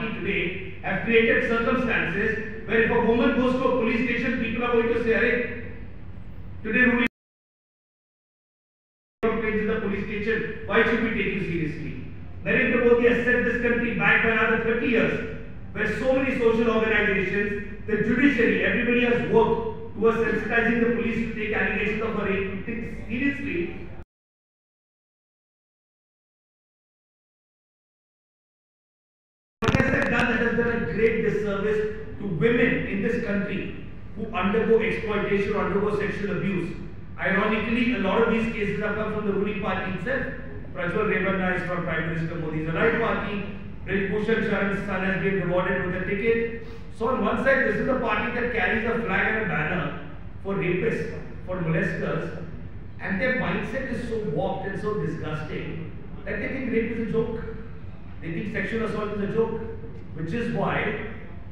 party today have created circumstances where if a woman goes to a police station, people are going to say, "Arey, today ruling in the police station, why should we take you seriously?" Narendra Modi has set this country back by another 30 years, where so many social organizations, the judiciary, everybody has worked towards sensitizing the police to take allegations of rape seriously. What has that done? That has done a great disservice to women in this country who undergo exploitation or undergo sexual abuse. Ironically, a lot of these cases have come from the ruling party itself. Prajwal Revanna is from Prime Minister Modi's right party. Brij Bhushan Sharan's son has been rewarded with a ticket. So on one side, this is a party that carries a flag and a banner for rapists, for molesters, and their mindset is so warped and so disgusting that they think rape is a joke. They think sexual assault is a joke, which is why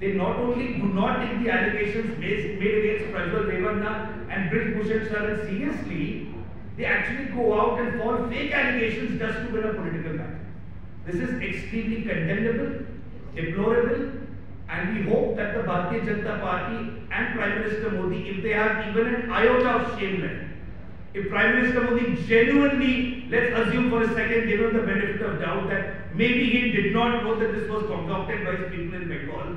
they not only do not take the allegations made against Prajwal Revanna and Brij Bhushan Sharan seriously, they actually go out and form fake allegations just to win a political battle. This is extremely condemnable, deplorable, and we hope that the Bharatiya Janata Party and Prime Minister Modi, if they have even an iota of shame left, if Prime Minister Modi genuinely, let's assume for a second, give him the benefit of doubt that maybe he did not know that this was concocted by his people in Bengal,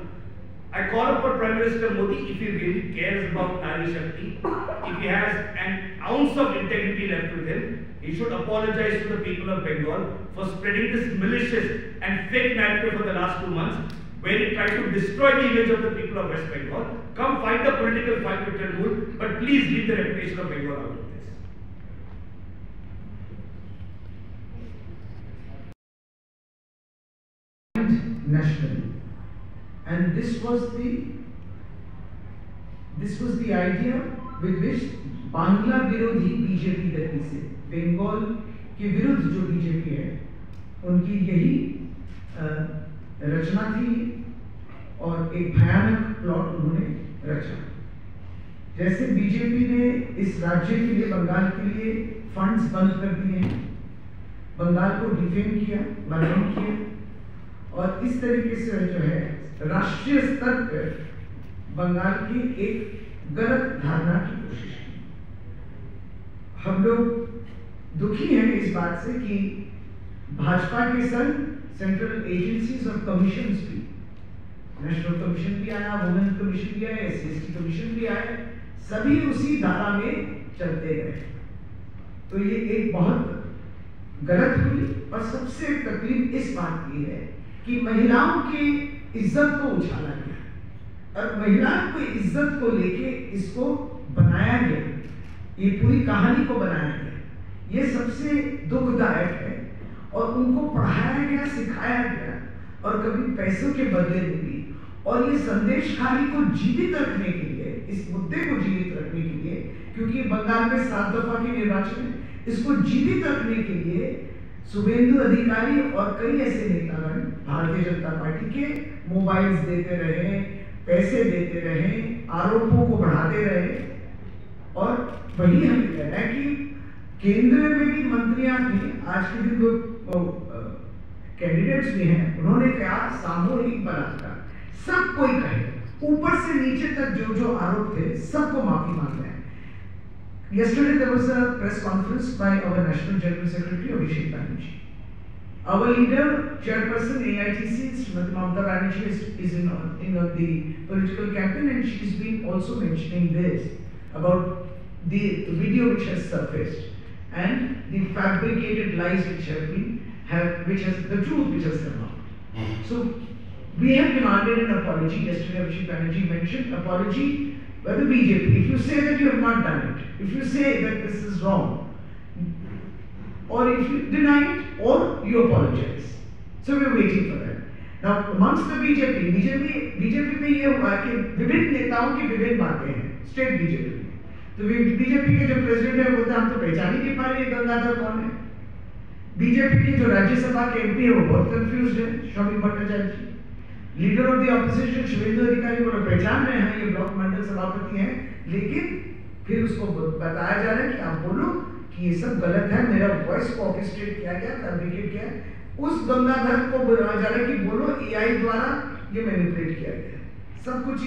I call upon Prime Minister Modi, if he really cares about Nari Shakti, if he has an ounce of integrity left with him, he should apologize to the people of Bengal for spreading this malicious and fake narrative for the last 2 months, where he tried to destroy the image of the people of West Bengal. Come fight the political fight with Trinamool, but please leave the reputation of Bengal out of this. Nationally, and this was the idea with which Bangla विरोधी BJP गति से बंगाल के विरुद्ध जो BJP है उनकी यही रचना थी और एक भयानक प्लॉट उन्होंने रचा। जैसे बीजेपी ने इस राज्य के लिए, बंगाल के लिए फंड्स बंद कर दिए हैं, बंगाल को डिफेम किया, बदनाम किया, और इस तरीके से जो है राष्ट्रीय स्तर पर बंगाल की एक गलत धारणा की कोशिश की। हम लोग दुखी हैं इस बात से कि भाजपा के संग सेंट्रल एजेंसीज और कमीशंस भी, नेशनल कमीशन भी आया, वुमेन कमीशन भी आया, SC/ST कमीशन भी आया, सभी उसी धारा में चलते गए। तो ये एक बहुत गलत हुई, और सबसे तकलीफ इस बात की है कि महिलाओं की इज्जत को उछाला गया और महिलाओं की इज्जत को लेके इसको बनाया गया, ये पूरी कहानी को बनाया गया। ये सबसे दुखदायक है, और उनको पढ़ाया गया, सिखाया गया, और कभी पैसों के बदले में भी, और ये संदेशकारी को जीवित रखने के लिए, इस मुद्दे को जीवित रखने के लिए, क्योंकि बंगाल में 7 दफा के निर्वाचन है, इसको जीवित रखने के लिए शुभेंदु अधिकारी और कई ऐसे नेतागण भारतीय जनता पार्टी के मोबाइल्स देते रहे, पैसे देते रहे, आरोपों को बढ़ाते रहे, और वही हमें कहना है कि केंद्र में भी मंत्रियां थी, आज के दिन जो कैंडिडेट्स भी हैं, उन्होंने कहा सामूहिक बलात्कार, सब कोई कहे, ऊपर से नीचे तक जो जो आरोप थे सबको माफी मांग रहे हैं। Yesterday there was a press conference by our National General Secretary Abhishek Banerjee. Our leader, chairperson AITC, Srimati Mamata Banerjee is in the political campaign, and she's been also mentioning this about the video which has surfaced and the fabricated lies which has the truth which has come out. So we have demanded an apology. Yesterday Abhishek Banerjee mentioned apology by the BJP. If you say that you have not done it, if you say that this is wrong, or if you deny it, or you apologize. So we are waiting for that. Now amongst the BJP में ये हुआ कि विभिन्न नेताओं की विभिन्न बातें हैं स्टेट बीजेपी में। तो बीजेपी के जो प्रेसिडेंट है वो हम तो पहचान ही नहीं पा रहे गंगाधर कौन है। बीजेपी के जो राज्यसभा के MP है वो बहुत कंफ्यूज है, Shoumik Bhattacharya ji. Leader of the opposition Suvendu Adhikari को पहचान रहे हैं, ये ब्लॉक मंडल सभापति हैं, लेकिन फिर उसको बताया जा रहा है कि आप बोलो कि ये सब गलत है, मेरा वॉइस को ऑर्केस्ट्रेट किया गया, फैब्रिकेट किया, उस गंगाधर को जरा कि बोलो एआई द्वारा ये मैनिपुलेट किया गया, सब कुछ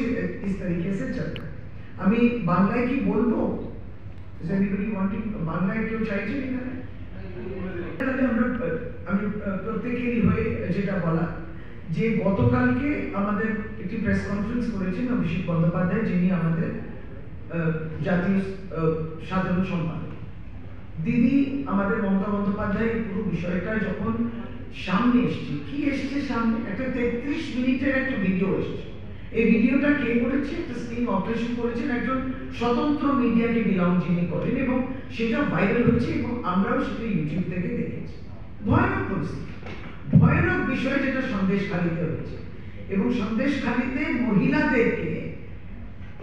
इस तरीके से चल रहा है। আমি বাংলায় কি বলবো? Is anybody wanting বাংলায় কেউ চাইছে এখানে? আমি প্রত্যেকেরই হয়ে যেটা বলা যে গতকালকে আমাদের একটি প্রেস কনফারেন্স করেছেন অভিষেক বন্দ্যোপাধ্যায়, যিনি আমাদের জাতীয় সাধারণ সম্পাদক। দিদি আমাদের মমতা বন্দ্যোপাধ্যায় পুরো বিষয়টা যখন সামনে এসছে, কি এসছে সামনে, একটা 33 মিনিটের একটা ভিডিও এসছে। এই ভিডিওটা কে করেছে? একটা স্টিং অপারেশন করেছেন একজন স্বতন্ত্র মিডিয়াকে বিলং যিনি করেন, এবং সেটা ভাইরাল হচ্ছে এবং আমরাও সেটা ইউটিউব থেকে দেখেছি। ভয়ানক পরিস্থিতি, ভয়ানক বিষয় যেটা সন্দেশখালীতে হচ্ছে, এবং সন্দেশখালীতে মহিলাদেরকে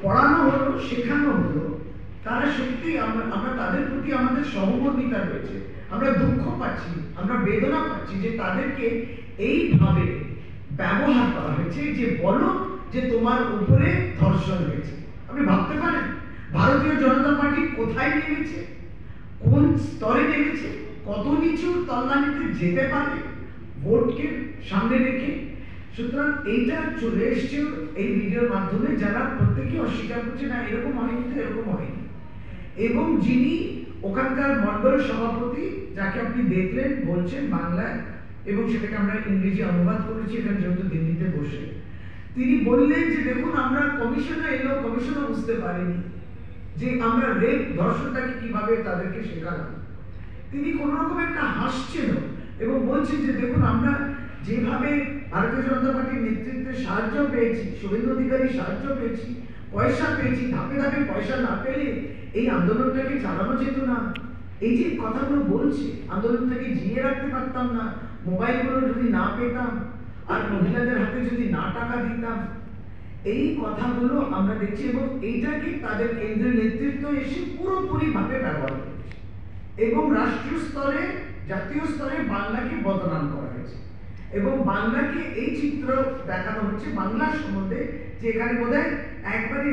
পড়ানো হলো, শেখানো হলো। তারা সত্যি আমরা তাদের প্রতি আমাদের সহমর্মিতা রয়েছে, আমরা দুঃখ পাচ্ছি, আমরা বেদনা পাচ্ছি যে তাদেরকে এইভাবে ব্যবহার করা হয়েছে যে বলো যে তোমার উপরে ধর্ষণ হয়েছে। আপনি ভাবতে পারেন ভারতীয় জনতা পার্টি কোথায় নেমেছে, কোন স্তরে নেমেছে, কত নিচু তল্লানিতে যেতে পারে ভোটকে সামনে রেখে। সুতরাং এইটা চলে এসছে এই ভিডিওর মাধ্যমে, যারা প্রত্যেকে অস্বীকার করছে না এরকম হয়নি তো এরকম হয়নি। এবং যিনি ওখানকার মন্ডল সভাপতি, যাকে আপনি দেখলেন বলছেন বাংলায়, এবং সেটাকে আমরা ইংরেজি অনুবাদ করেছি এখানে যেহেতু দিল্লিতে বসে, তিনি বললেন যে দেখুন আমরা কমিশনে এলো, কমিশনও বুঝতে পারেনি যে আমরা রেপ ধর্ষণটাকে কিভাবে তাদেরকে শেখালাম। তিনি কোন রকম একটা হাসছেন এবং বলছেন যে দেখুন আমরা যেভাবে ভারতীয় জনতা পার্টির নেতৃত্বে সাহায্য পেয়েছি, শুভেন্দু অধিকারীর সাহায্য পেয়েছি, পয়সা পেয়েছি, ধাপে ধাপে পয়সা না পেলে এই আন্দোলনটাকে চালানো যেত না। এই যে কথাগুলো বলছে, আন্দোলনটাকে জিয়ে রাখতে পারতাম না, মোবাইলগুলো যদি না পেতাম আর মহিলাদের হাতে যদি না টাকা দিতাম, এই কথাগুলো আমরা দেখছি। এবং এইটাকে তাদের কেন্দ্রীয় নেতৃত্ব এসে পুরোপুরি ভাবে ব্যবহার করেছে এবং রাষ্ট্রীয় স্তরে, জাতীয় স্তরে বাংলাকে বদনাম করা হয়েছে এবং বাংলাকে এই চিত্র দেখানো হচ্ছে বাংলার সম্বন্ধে যে এখানে বোধহয় একবারে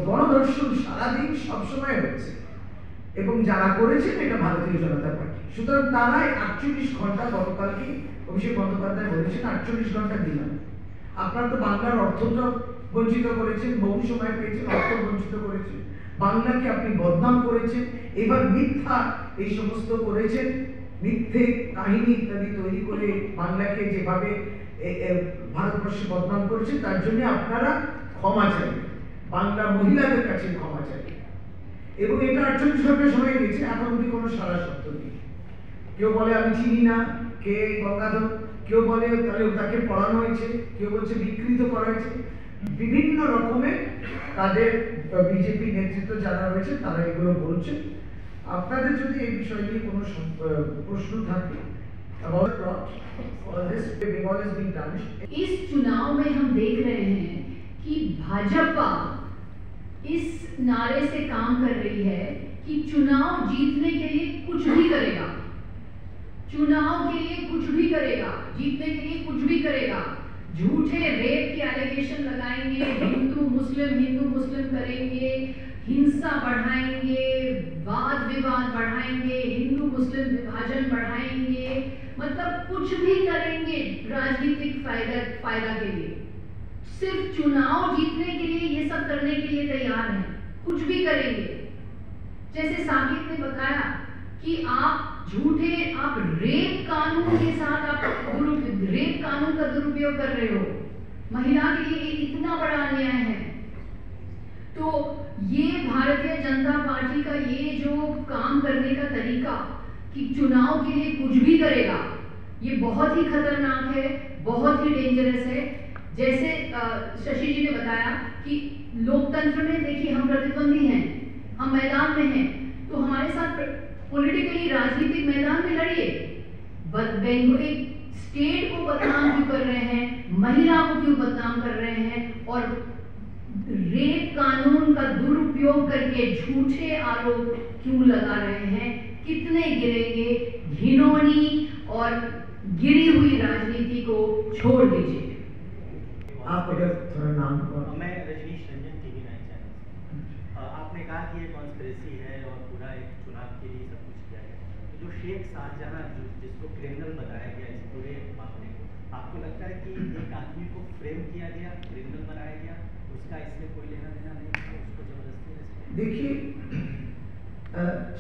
গণধর্ষণ সারাদিন সবসময় হচ্ছে, এবং যারা করেছেন এটা ভারতীয় জনতা পার্টি। সুতরাং তারাই 48 ঘন্টা, গতকালকে অভিষেক বন্দ্যোপাধ্যায় বলেছেন 48 ঘন্টা দিলাম। আপনার তো বাংলার অর্থটা বঞ্চিত করেছেন, বহু সময় পেয়েছেন, অর্থ বঞ্চিত করেছেন, বাংলাকে আপনি বদনাম করেছেন, এবার মিথ্যা এই সমস্ত করেছেন, মিথ্যে কাহিনী ইত্যাদি তৈরি করে বাংলাকে যেভাবে ভারতবর্ষে বদনাম করেছেন, তার জন্য আপনারা ক্ষমা চাইবেন, বাংলা মহিলাদের কাছে ক্ষমা চাইবেন। এবং এটা 48 ঘন্টা সময় গেছে, এখন অব্দি কোনো সারা শব্দ নেই। কেউ বলে আমি চিনি না কে গঙ্গাধর, কেউ বলে তাহলে তাকে পড়ানো হয়েছে, কেউ বলছে বিকৃত করা হয়েছে, বিভিন্ন রকমের তাদের বিজেপি নেতৃত্ব যারা রয়েছে তারা এগুলো বলছে। আপনাদের যদি এই বিষয় নিয়ে কোনো প্রশ্ন থাকে इस चुनाव में हम देख रहे हैं कि भाजपा इस नारे से काम कर रही है कि चुनाव जीतने के लिए कुछ भी करेगा, चुनाव के लिए कुछ भी करेगा, जीतने के लिए कुछ भी करेगा। झूठे रेप के एलिगेशन लगाएंगे, हिंदू मुस्लिम करेंगे, हिंसा बढ़ाएंगे, वाद विवाद बढ़ाएंगे, हिंदू मुस्लिम विभाजन बढ़ाएंगे, मतलब कुछ भी करेंगे राजनीतिक फायदा के लिए। सिर्फ चुनाव जीतने के लिए ये सब करने के लिए तैयार हैं, कुछ भी करेंगे। जैसे साकिब ने बताया कि आप रेप कानून के साथ आप रेप कानून का दुरुपयोग कर रहे हो, महिला के लिए इतना बड़ा अन्याय है। तो ये भारतीय जनता पार्टी का ये जो काम करने का तरीका कि चुनाव के लिए कुछ भी करेगा, ये बहुत ही खतरनाक है, बहुत ही डेंजरस है। जैसे शशि जी ने बताया कि लोकतंत्र में देखिए हम प्रतिद्वंदी हैं, हम मैदान में हैं, तो हमारे साथ पॉलिटिकली राजनीतिक मैदान में लड़िए। एक स्टेट को बदनाम क्यों कर रहे हैं, महिला को क्यों बदनाम कर रहे हैं, और रेप कानून का दुरुपयोग करके झूठे आरोप क्यों लगा रहे हैं, कितने गिरेंगे? घिनौनी और गिरी हुई राजनीति को छोड़ दीजिए। आप अगर थोड़ा नाम मैं रजनीश रंजन TV9 चैनल। आपने कहा कि ये कॉन्स्पिरेसी है और पूरा एक चुनाव के लिए सब कुछ किया है। जो शेख शाहजहां जिसको क्रिमिनल बताया गया इस पूरे मामले को, आपको लगता है कि एक आदमी को फ्रेम किया गया, क्रिमिनल बनाया गया, उसका इससे कोई लेना देना नहीं था, उसको जबरदस्ती? देखिए,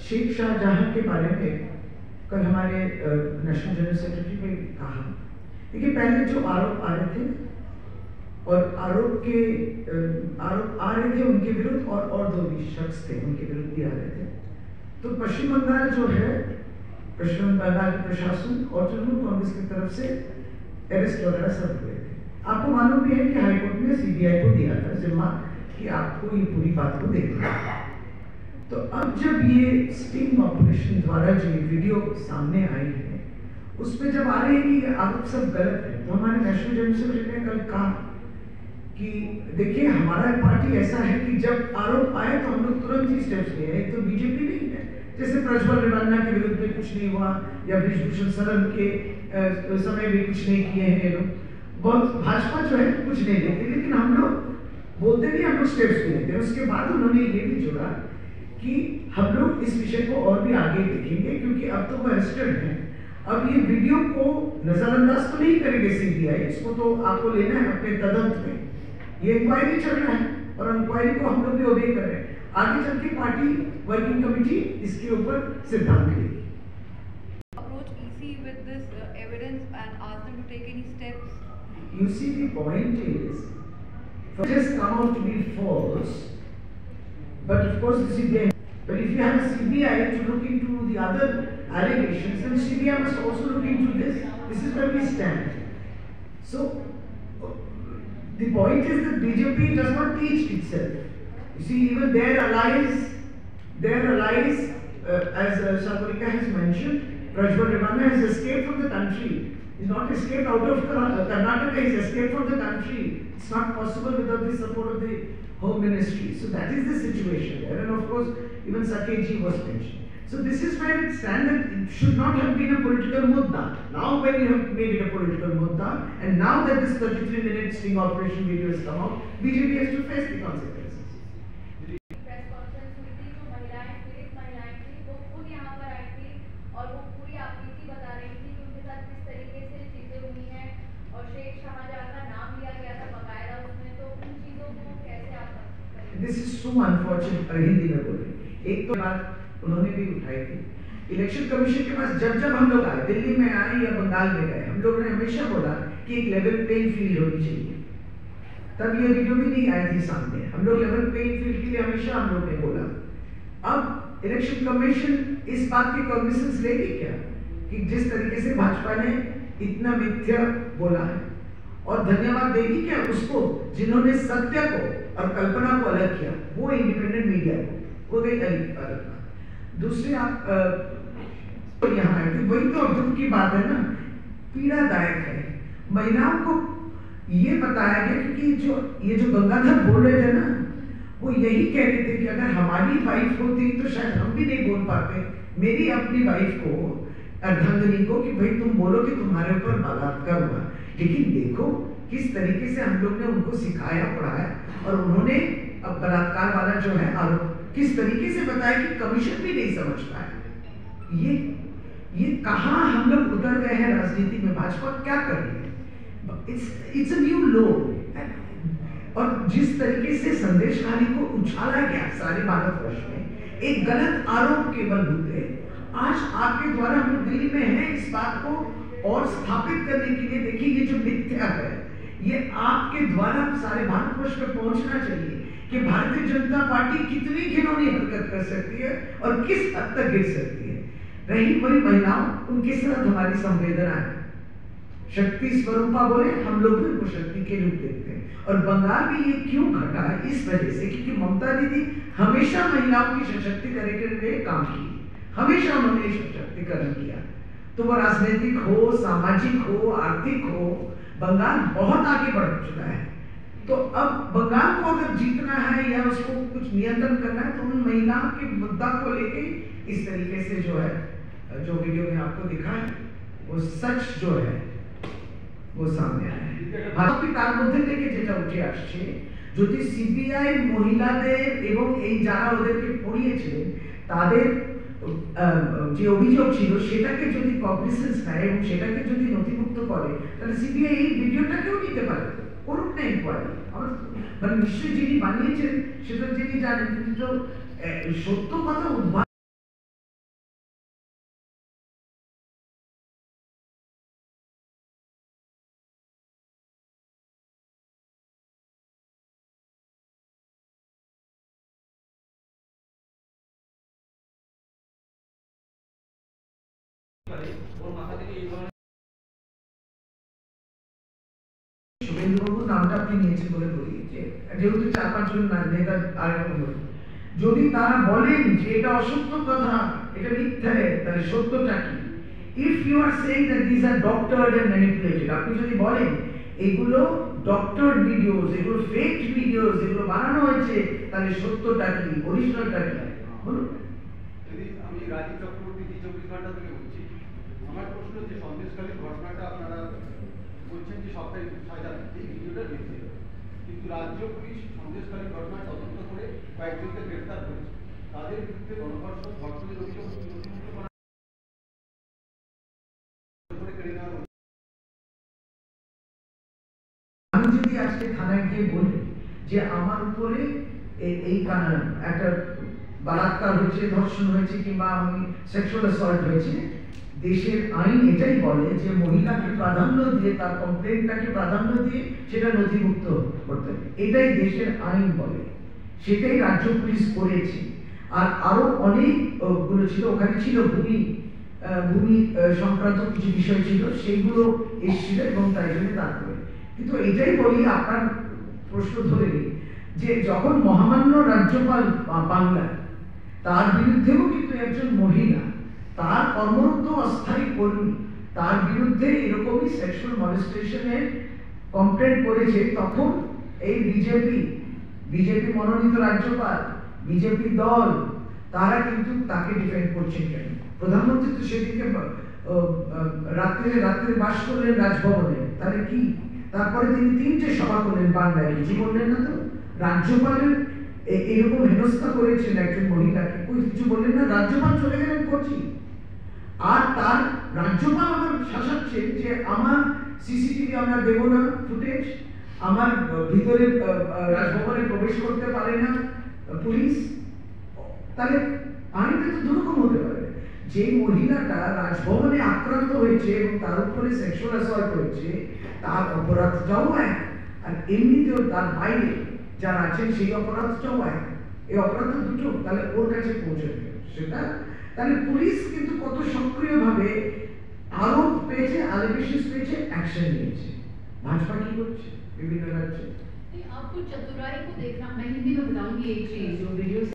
शेख शाहजहां के बारे में कल हमारे नेशनल जनरल सेक्रेटरी ने भी कहा। देखिए, पहले जो आरोप आ रहे थे और आरोप आ रहे थे उनके विरुद्ध और दो भी शख्स थे उनके विरुद्ध भी आ रहे थे। तो पश्चिम बंगाल जो है, पश्चिम बंगाल के प्रशासन और तृणमूल कांग्रेस की तरफ से अरेस्ट वगैरह सब हुए थे। आपको मालूम भी है कि हाईकोर्ट ने सीबीआई को दिया था जिम्मा कि आपको ये पूरी बात को देखना है। तो अब जब ये स्टिंग ऑपरेशन द्वारा जो वीडियो सामने आई है, उसमें जब आ रहे हैं कि ये आरोप सब गलत है, तो हमारे नेशनल जनरल सेक्रेटरी ने कल कहा कि देखिए, हमारा पार्टी ऐसा है कि जब आरोप आए तो हम लोग तुरंत ही स्टेप्स लिए हैं। तो बीजेपी नहीं है, जैसे प्रज्वल रेवन्ना के विरुद्ध में कुछ नहीं हुआ या ब्रिजभूषण शरण के समय भी कुछ नहीं किए हैं लोग, बहुत भाजपा जो है कुछ नहीं देती, लेकिन हम लोग बोलते भी, हम लोग स्टेप्स भी लेते हैं। उसके बाद उन्होंने ये भी जोड़ा कि हम लोग इस विषय को और भी आगे देखेंगे, क्योंकि अब तो वो अरेस्टेड हैं। अब ये वीडियो को नजरअंदाज तो नहीं करेंगे सीबीआई, इसको तो आपको लेना है अपने तदंत में। ये इंक्वायरी चल रहा है और इंक्वायरी को हम लोग भी ओबे कर रहे हैं। आगे चल के पार्टी वर्किंग कमेटी इसके ऊपर सिद्धांत लेगी। Approach EC with this evidence and ask them to take any steps. You see, the point is, it has come out to be false, but of course the CBI. But if you have a CBI to look into the other allegations, then CBI must also look into this. This is where we stand. So, the point is that BJP does not teach itself. You see, even their allies, as Sagarika has mentioned, Prajwal Revanna has escaped from the country. He's not escaped out of Karnataka, he's escaped from the country. It's not possible without the support of the Home Ministry. So that is the situation there. And of course, even Sakeji was mentioned. So this is where it stands, that it should not have been a political mudda. Now when you have made it a political mudda, and now that this 33-minute sting operation video has come out, BJP has to face the consequences. Press conference हुई थी, जो महिलाएं, पीड़ित महिलाएं थी, वो खुद यहाँ पर आई थी और वो पूरी आपबीती बता रही थी कि उनके साथ किस तरीके से चीजें हुई हैं और शेख शाहजहां का नाम लिया गया था बकायदा उसमें। तो उन चीजों को कैसे आप करेंगे? This is so unfortunate। Hindi में बोले, एक तो बात उन्होंने भी उठाई थी, इलेक्शन कमीशन के पास जब हम लोग आए, दिल्ली में आए या बंगाल में गए, हम लोगों ने हमेशा बोला कि एक लेवल प्लेइंग फील्ड होनी चाहिए। तब ये वीडियो भी नहीं आई थी सामने, हम लोग लेवल प्लेइंग फील्ड के लिए हमेशा हम लोग ने बोला। अब इलेक्शन कमीशन इस बात की कॉग्निसेंस लेगी क्या कि जिस तरीके से भाजपा ने इतना मिथ्या बोला है, और धन्यवाद देगी क्या उसको जिन्होंने सत्य को और कल्पना को अलग किया, वो इंडिपेंडेंट मीडिया को, वो गई अलग। दूसरी आप यहाँ आए थे, वही तो दुख की बात है ना, पीड़ादायक है। महिलाओं को ये बताया गया, क्योंकि ये जो गंगाधर बोल रहे थे ना, वो यही कह रहे थे कि अगर हमारी वाइफ होती तो शायद हम भी नहीं बोल पाते, मेरी अपनी वाइफ को, अर्धांगिनी को, कि भाई तुम बोलो कि तुम्हारे ऊपर बलात्कार हुआ। लेकिन देखो किस तरीके से हम लोग ने उनको सिखाया पढ़ाया, और उन्होंने अब बलात्कार वाला जो है आरोप किस तरीके से बताया कि कमीशन भी नहीं समझता है। ये कहाँ हम लोग उतर गए हैं राजनीति में, भाजपा क्या कर रही है? इट्स अ न्यू लो। और जिस तरीके से संदेश खाली को उछाला गया सारे भारतवर्ष में, एक गलत आरोप के बलबूते, आज आपके द्वारा हम लोग दिल्ली में हैं इस बात को और स्थापित करने के लिए। देखिए, ये जो मिथ्या है, ये आपके द्वारा सारे भारतवर्ष में पहुंचना चाहिए कि भारतीय जनता पार्टी कितनी घिनौनी हरकत कर सकती है और किस हद तक गिर सकती है। रही वही महिलाओं, उनके साथ हमारी संवेदना है। शक्ति स्वरूपा बोले, हम लोग भी उनको शक्ति के रूप देखते हैं। और बंगाल में ये क्यों घटा है? इस वजह से क्योंकि ममता दीदी हमेशा महिलाओं की सशक्तिकरण के लिए काम की, हमेशा उन्होंने सशक्तिकरण किया। तो वो राजनीतिक हो, सामाजिक हो, आर्थिक हो, बंगाल बहुत आगे बढ़ चुका है। तो अब बंगाल को अगर जीतना है या उसको कुछ नियंत्रण करना है, तो उन महिलाओं के मुद्दा को लेके इस तरीके से जो है, जो वीडियो में आपको दिखा है, वो सच जो है वो सामने आया है। ভারতকে তার মধ্যে থেকে যেটা উঠে আসছে, যদি সিবিআই মহিলাদের এবং এই যারা ওদেরকে পড়িয়েছিলেন তাদের যে অভিযোগ ছিল সেটাকে যদি কগনিসেন্স নেয় এবং সেটাকে যদি নথিভুক্ত করে, তাহলে সিবিআই এই ভিডিওটাকেও নিতে পারে, করুক না ইনকোয়ারি। মানে নিশ্চয়ই যিনি বানিয়েছেন সেটা যিনি জানেন, কিন্তু সত্য কথা উদ্ভাবন শুভেন্দুবাবু নামটা আপনি নিয়েছেন বলে বলি, যেহেতু 4-5 জন নেতা আরেকরকম বলি, যদি তারা বলেন যে এটা অসত্য কথা, এটা মিথ্যা, তাহলে সত্যটা কি? If you are saying that this are doctored and manipulated, আপনি যদি বলেন এগুলো ডক্টরড ভিডিওস, এগুলো ফেক ভিডিওস, এগুলো বানানো হয়েছে, তাহলে সত্যটা কি, অরিজিনালটা কি বলুন। আমি রাজীব চক্রবর্তী 24 ঘন্টা থেকে বলছি। আমার প্রশ্ন যে সন্দেশখালীর ঘটনাটা আপনারা বলছেন যে সরকারি সাজান এই ভিডিওটা ভিত্তি, কিন্তু রাজ্য পুলিশ সন্দেশখালীর ঘটনা তদন্ত করে কয়েকজনকে গ্রেফতার করেছে, তাদের বিরুদ্ধে গণধর্ষণ ধর্ষণের অভিযোগ নথিভুক্ত করা আমি যদি আজকে থানায় গিয়ে বলি যে আমার উপরে এই একটা বালাৎকার হয়েছে, ধর্ষণ হয়েছে, কিংবা আমি সেক্সুয়াল অ্যাসল্ট হয়েছে, দেশের আইন এটাই বলে যে মহিলাকে প্রাধান্য দিয়ে, তার কমপ্লেন্টটাকে প্রাধান্য দিয়ে সেটা নথিভুক্ত করতে হবে, এটাই দেশের আইন বলে, সেটাই রাজ্য পুলিশ করেছে। আর আরো অনেকগুলো ছিল, ওখানে ছিল ভূমি সংক্রান্ত কিছু বিষয় ছিল, সেইগুলো এসেছিল এবং তাই জন্য তারপরে। কিন্তু এটাই বলি, আপনার প্রশ্ন ধরে নিই যে যখন মহামান্য রাজ্যপাল বাংলা, তার বিরুদ্ধেও কিন্তু একজন মহিলা, তার কর্মরত অস্থায়ী কর্মী, তার বিরুদ্ধে এরকমই সেক্সুয়াল মলেস্টেশনের কমপ্লেন্ট করেছে, তখন এই বিজেপি মনোনীত রাজ্যপাল, বিজেপি দল, তারা কিন্তু তাকে ডিফেন্ড করছেন কেন? প্রধানমন্ত্রী তো সেদিকে রাত্রে বাস করলেন রাজভবনে, তাহলে কি? তারপরে তিনি 3টে সভা করলেন বাংলায়, কিছু বললেন না তো? রাজ্যপালের এরকম হেনস্থা করেছেন একজন মহিলাকে, কিছু বললেন না? রাজ্যপাল চলে গেলেন কোচি, আর তার রাজ্যপাল আমার শাসাচ্ছেন যে আমার সিসিটিভি আমরা দেব না ফুটেজ, আমার ভিতরে রাজভবনে প্রবেশ করতে পারে না পুলিশ। তাহলে আইনটা তো দুরকম হতে পারে। যে মহিলাটা রাজভবনে আক্রান্ত হয়েছে এবং তার উপরে সেক্সুয়াল অ্যাসল্ট হয়েছে, তার অপরাধটাও এক, আর এমনিতেও তার বাইরে যারা আছেন সেই অপরাধটাও এক, এই অপরাধ দুটো, তাহলে ওর কাছে পৌঁছবে সেটা। তাহলে পুলিশ কিন্তু কত সক্রিয়ভাবে আরোপ পেয়েছে, অ্যালিগেশনস পেয়েছে, অ্যাকশন নিয়েছে। भाजपा की कुछ विभिन्न राज्य आपको चतुराई को देखना, मैं हिंदी में बताऊंगी एक चीज जो वीडियो